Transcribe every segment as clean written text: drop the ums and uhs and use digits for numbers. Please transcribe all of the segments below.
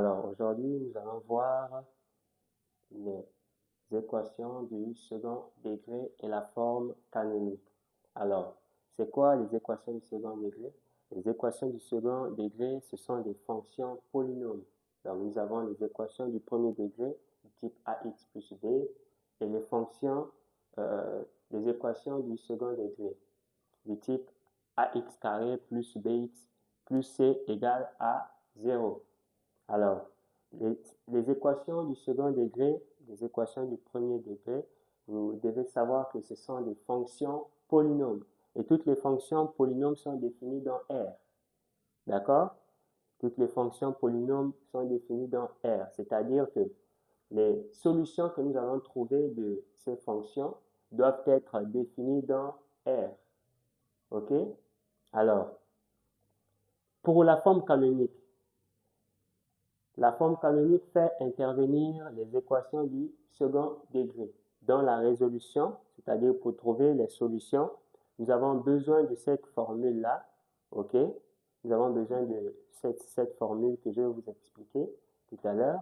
Alors, aujourd'hui, nous allons voir les équations du second degré et la forme canonique. Alors, c'est quoi les équations du second degré? Les équations du second degré, ce sont des fonctions polynômes. Donc, nous avons les équations du premier degré, du type ax plus b, et les fonctions, les équations du second degré, du type ax carré plus bx plus c égale à 0. Alors, les équations du second degré, les équations du premier degré, vous devez savoir que ce sont des fonctions polynômes. Et toutes les fonctions polynômes sont définies dans R. D'accord? Toutes les fonctions polynômes sont définies dans R. C'est-à-dire que les solutions que nous allons trouver de ces fonctions doivent être définies dans R. OK? Alors, pour la forme canonique, la forme canonique fait intervenir les équations du second degré dans la résolution, c'est-à-dire pour trouver les solutions, nous avons besoin de cette formule-là, ok? Nous avons besoin de cette formule que je vais vous expliquer tout à l'heure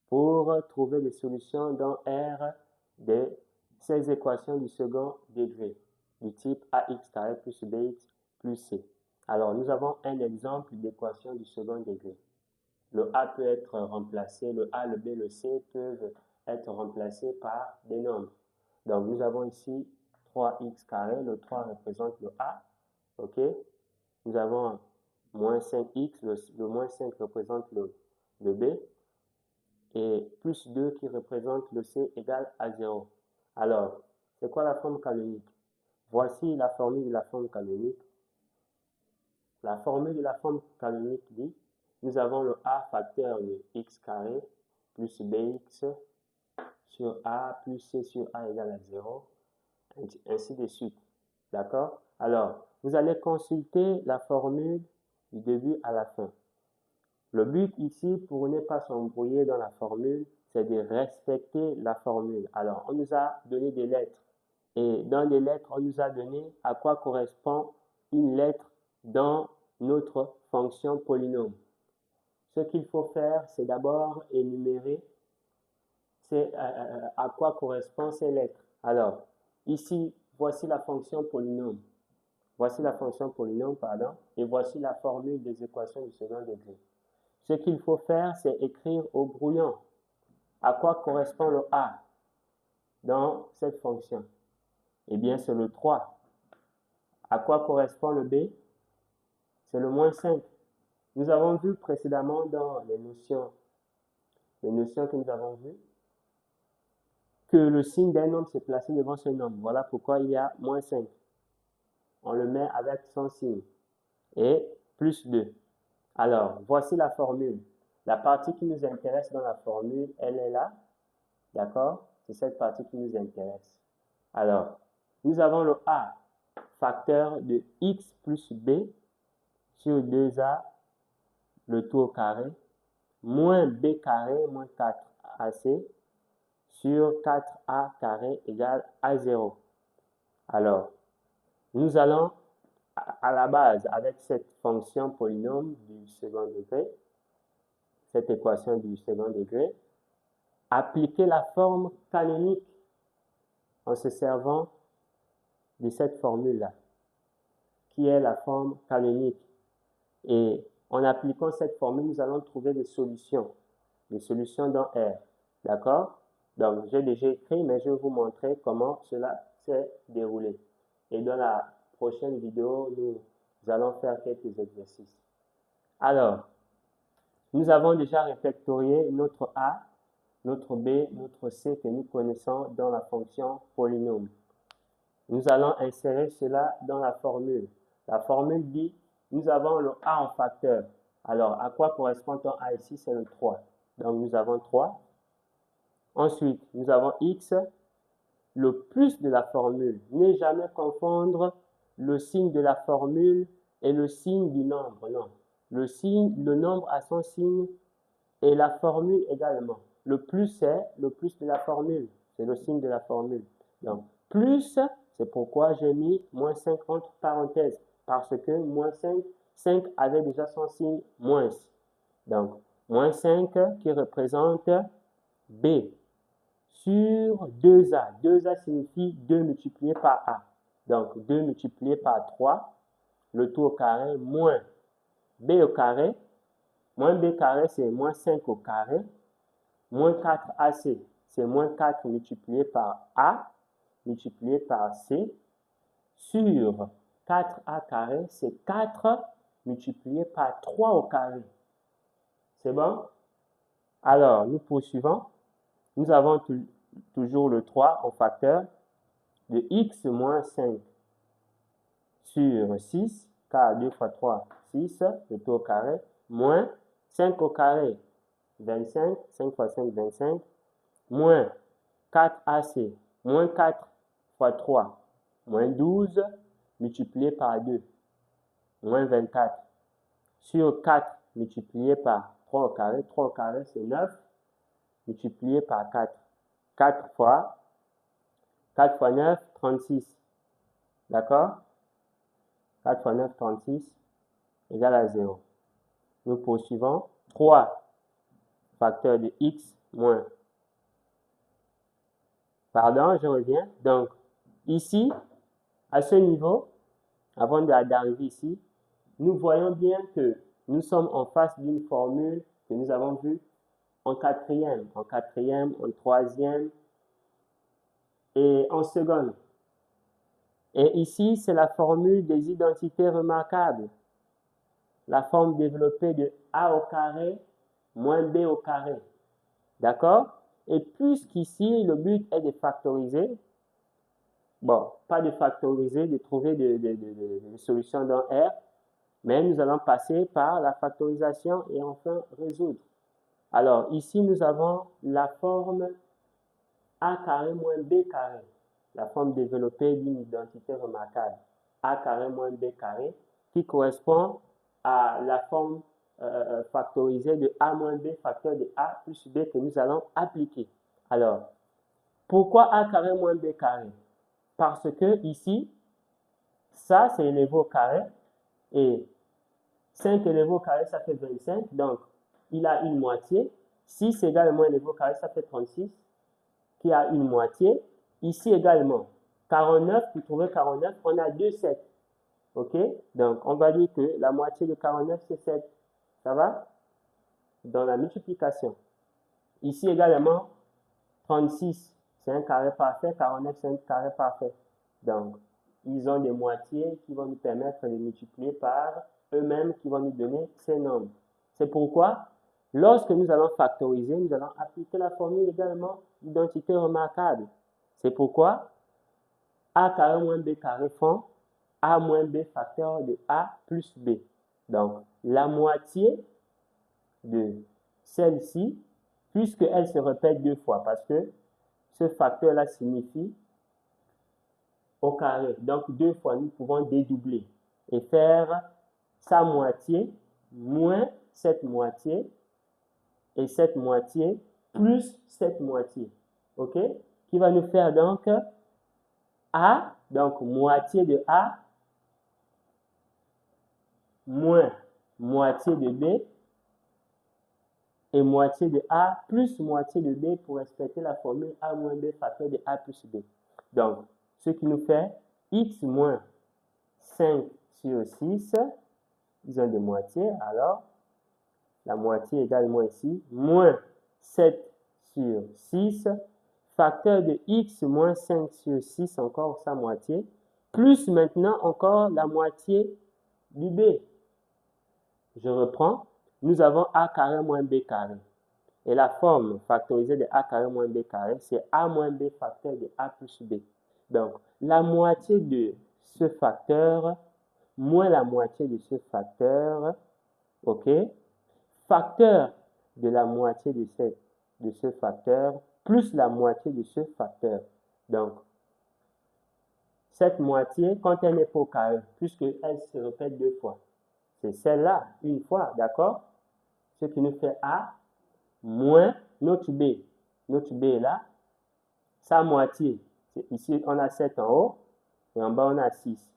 pour trouver les solutions dans R de ces équations du second degré du type ax carré plus bx plus c. Alors, nous avons un exemple d'équation du second degré. Le A peut être remplacé, le A, le B, le C peuvent être remplacés par des nombres. Donc, nous avons ici 3x carré, le 3 représente le A, ok? Nous avons moins 5x, le moins 5 représente le B, et plus 2 qui représente le C égale à 0. Alors, c'est quoi la forme canonique? Voici la formule de la forme canonique. La formule de la forme canonique dit: nous avons le A facteur de x carré plus bx sur A plus c sur A égale à 0, ainsi de suite. D'accord? Alors, vous allez consulter la formule du début à la fin. Le but ici, pour ne pas s'embrouiller dans la formule, c'est de respecter la formule. Alors, on nous a donné des lettres. Et dans les lettres, on nous a donné à quoi correspond une lettre dans notre fonction polynôme. Ce qu'il faut faire, c'est d'abord énumérer à quoi correspondent ces lettres. Alors, ici, voici la fonction polynôme. Voici la fonction polynôme, pardon, et voici la formule des équations du second degré. Ce qu'il faut faire, c'est écrire au brouillon à quoi correspond le A dans cette fonction. Eh bien, c'est le 3. À quoi correspond le B? C'est le moins 5. Nous avons vu précédemment dans les notions que nous avons vues, que le signe d'un nombre s'est placé devant ce nombre. Voilà pourquoi il y a moins 5. On le met avec son signe. Et plus 2. Alors, voici la formule. La partie qui nous intéresse dans la formule, elle est là. D'accord? C'est cette partie qui nous intéresse. Alors, nous avons le A, facteur de x plus b sur 2a, le tout au carré, moins b carré moins 4ac sur 4a carré égale à 0. Alors, nous allons à la base, avec cette fonction polynôme du second degré, cette équation du second degré, appliquer la forme canonique en se servant de cette formule-là, qui est la forme canonique. Et en appliquant cette formule, nous allons trouver des solutions dans R. D'accord? Donc, j'ai déjà écrit, mais je vais vous montrer comment cela s'est déroulé. Et dans la prochaine vidéo, nous allons faire quelques exercices. Alors, nous avons déjà répertorié notre A, notre B, notre C que nous connaissons dans la fonction polynôme. Nous allons insérer cela dans la formule. La formule dit: nous avons le A en facteur. Alors, à quoi correspond ton A ici? C'est le 3. Donc, nous avons 3. Ensuite, nous avons X, le plus de la formule. Ne jamais confondre le signe de la formule et le signe du nombre. Non. Le nombre a son signe et la formule également. Le plus, c'est le plus de la formule. C'est le signe de la formule. Donc, plus, c'est pourquoi j'ai mis moins 5 entre parenthèses. Parce que moins 5 avait déjà son signe moins. Donc, moins 5 qui représente B sur 2A. 2A signifie 2 multiplié par A. Donc 2 multiplié par 3, le tout au carré, moins B au carré, moins B carré c'est moins 5 au carré, moins 4AC c'est moins 4 multiplié par A, multiplié par C, sur 4A carré, c'est 4 multiplié par 3 au carré. C'est bon? Alors, nous poursuivons. Nous avons toujours le 3 en facteur de x moins 5 sur 6, car 2 fois 3, 6, le tout au carré, moins 5 au carré, 25, 5 fois 5, 25, moins 4AC, moins 4 fois 3, moins 12, multiplié par 2, moins 24, sur 4 multiplié par 3 au carré c'est 9, multiplié par 4, 4 fois 9, 36, d'accord? 4 fois 9, 36, égale à 0. Nous poursuivons, 3 facteur de x moins. Pardon, je reviens. Donc, ici, à ce niveau, avant d'arriver ici, nous voyons bien que nous sommes en face d'une formule que nous avons vue en quatrième, en troisième et en seconde. Et ici, c'est la formule des identités remarquables. La forme développée de A au carré moins B au carré. D'accord? Et puisqu'ici, le but est de factoriser, bon, pas de factoriser, de trouver des solutions dans R, mais nous allons passer par la factorisation et enfin résoudre. Alors, ici, nous avons la forme A carré moins B carré, la forme développée d'une identité remarquable, A carré moins B carré, qui correspond à la forme factorisée de A moins B facteur de A plus B que nous allons appliquer. Alors, pourquoi A carré moins B carré? Parce que ici, ça c'est élevé au carré et 5 élevé au carré ça fait 25, donc il a une moitié. 6 également élevé au carré ça fait 36, qui a une moitié. Ici également, 49, pour trouver 49, on a 2 7. Ok? Donc, on va dire que la moitié de 49, c'est 7. Ça va? Dans la multiplication. Ici également, 36, c'est un carré parfait. 49, c'est un carré parfait. Donc, ils ont des moitiés qui vont nous permettre de multiplier par eux-mêmes qui vont nous donner ces nombres. C'est pourquoi, lorsque nous allons factoriser, nous allons appliquer la formule également d'identité remarquable. C'est pourquoi A carré moins B carré font A moins B facteur de A plus B. Donc, la moitié de celle-ci, puisqu'elle se répète 2 fois, parce que ce facteur-là signifie au carré. Donc, 2 fois, nous pouvons dédoubler et faire sa moitié moins cette moitié et cette moitié plus cette moitié. OK? Qui va nous faire donc A, donc moitié de A, moins moitié de B, et moitié de A plus moitié de B pour respecter la formule A moins B facteur de A plus B. Donc, ce qui nous fait x moins 5 sur 6, ils ont des moitiés, alors la moitié également ici, moins 7 sur 6, facteur de x moins 5 sur 6, encore sa moitié, plus maintenant encore la moitié du B. Je reprends, nous avons A carré moins B carré. Et la forme factorisée de A carré moins B carré, c'est A moins B facteur de A plus B. Donc, la moitié de ce facteur moins la moitié de ce facteur, ok? Facteur de la moitié de ce facteur plus la moitié de ce facteur. Donc, cette moitié, quand elle n'est pas au carré, puisqu'elle se répète 2 fois, c'est celle-là, une fois, d'accord? Ce qui nous fait A moins notre B. Notre B est là, sa moitié. Ici, on a 7 en haut, et en bas, on a 6.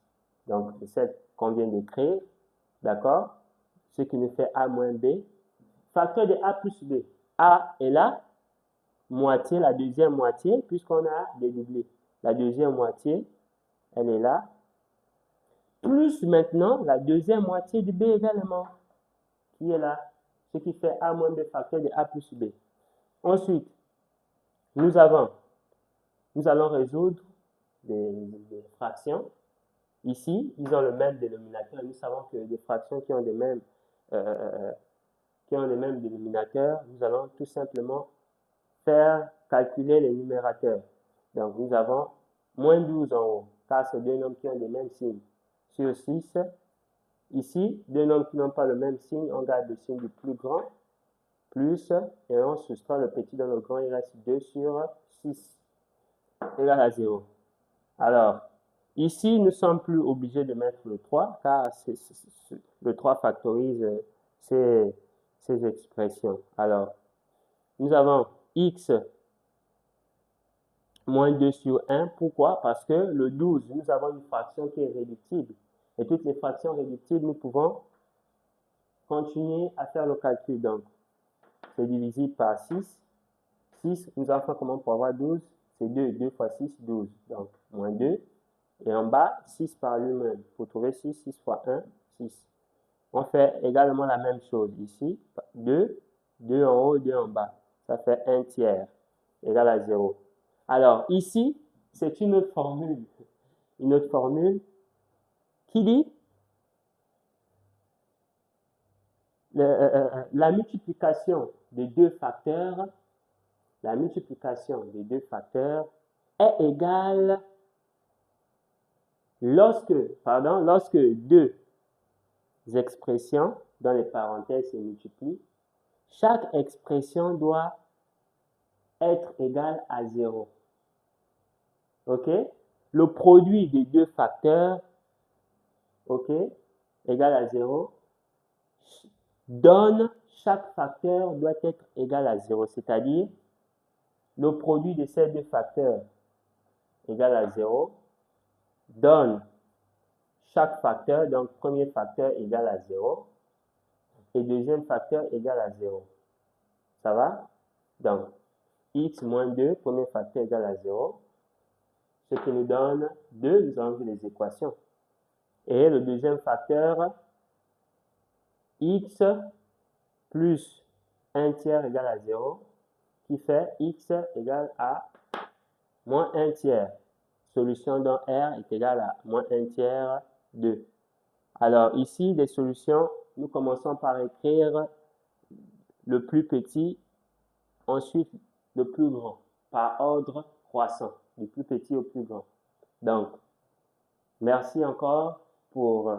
Donc, c'est 7 qu'on vient de créer, d'accord? Ce qui nous fait A moins B, facteur de A plus B. A est la moitié, la deuxième moitié, puisqu'on a dédoublé. La deuxième moitié, elle est là. Plus maintenant la deuxième moitié de B également, qui est là. Ce qui fait A moins B facteur de A plus B. Ensuite, nous allons résoudre des fractions. Ici, ils ont le même dénominateur. Nous savons que des fractions qui ont les mêmes dénominateurs, nous allons tout simplement faire calculer les numérateurs. Donc, nous avons moins 12 en haut, car c'est deux nombres qui ont les mêmes signes. Sur 6, ici, deux nombres qui n'ont pas le même signe, on garde le signe du plus grand, plus, et on soustrait le petit dans le grand, il reste 2 sur 6, égal à 0. Alors, ici, nous ne sommes plus obligés de mettre le 3, car le 3 factorise ces expressions. Alors, nous avons x moins 2 sur 1. Pourquoi? Parce que le 12, nous avons une fraction qui est réductible. Et toutes les fractions réductibles, nous pouvons continuer à faire le calcul. Donc, c'est divisible par 6. 6, nous avons fait comment pour avoir 12? C'est 2. 2 fois 6, 12. Donc, moins 2. Et en bas, 6 par lui-même. Pour trouver 6, 6 fois 1, 6. On fait également la même chose ici. 2, 2 en haut, 2 en bas. Ça fait 1 tiers, égal à 0. Alors, ici, c'est une autre formule. Une autre formule qui dit la multiplication des deux facteurs, est égale lorsque deux expressions dans les parenthèses se multiplient, chaque expression doit être égale à 0. OK? Le produit des deux facteurs, OK, égal à 0, donne chaque facteur doit être égal à 0. C'est-à-dire, le produit de ces deux facteurs égal à 0 donne chaque facteur, donc premier facteur égal à 0 et deuxième facteur égal à 0. Ça va? Donc, x moins 2, premier facteur égal à 0, ce qui nous donne 2, nous avons vu les équations. Et le deuxième facteur, x plus 1 tiers égale à 0, qui fait x égale à moins 1 tiers. Solution dont R est égale à moins 1 tiers 2. Alors ici, les solutions, nous commençons par écrire le plus petit, ensuite le plus grand, par ordre croissant, du plus petit au plus grand. Donc, merci encore pour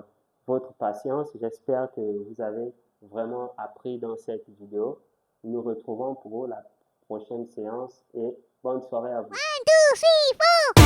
votre patience. J'espère que vous avez vraiment appris dans cette vidéo. Nous nous retrouvons pour la prochaine séance et bonne soirée à vous. 1, 2, 3, 4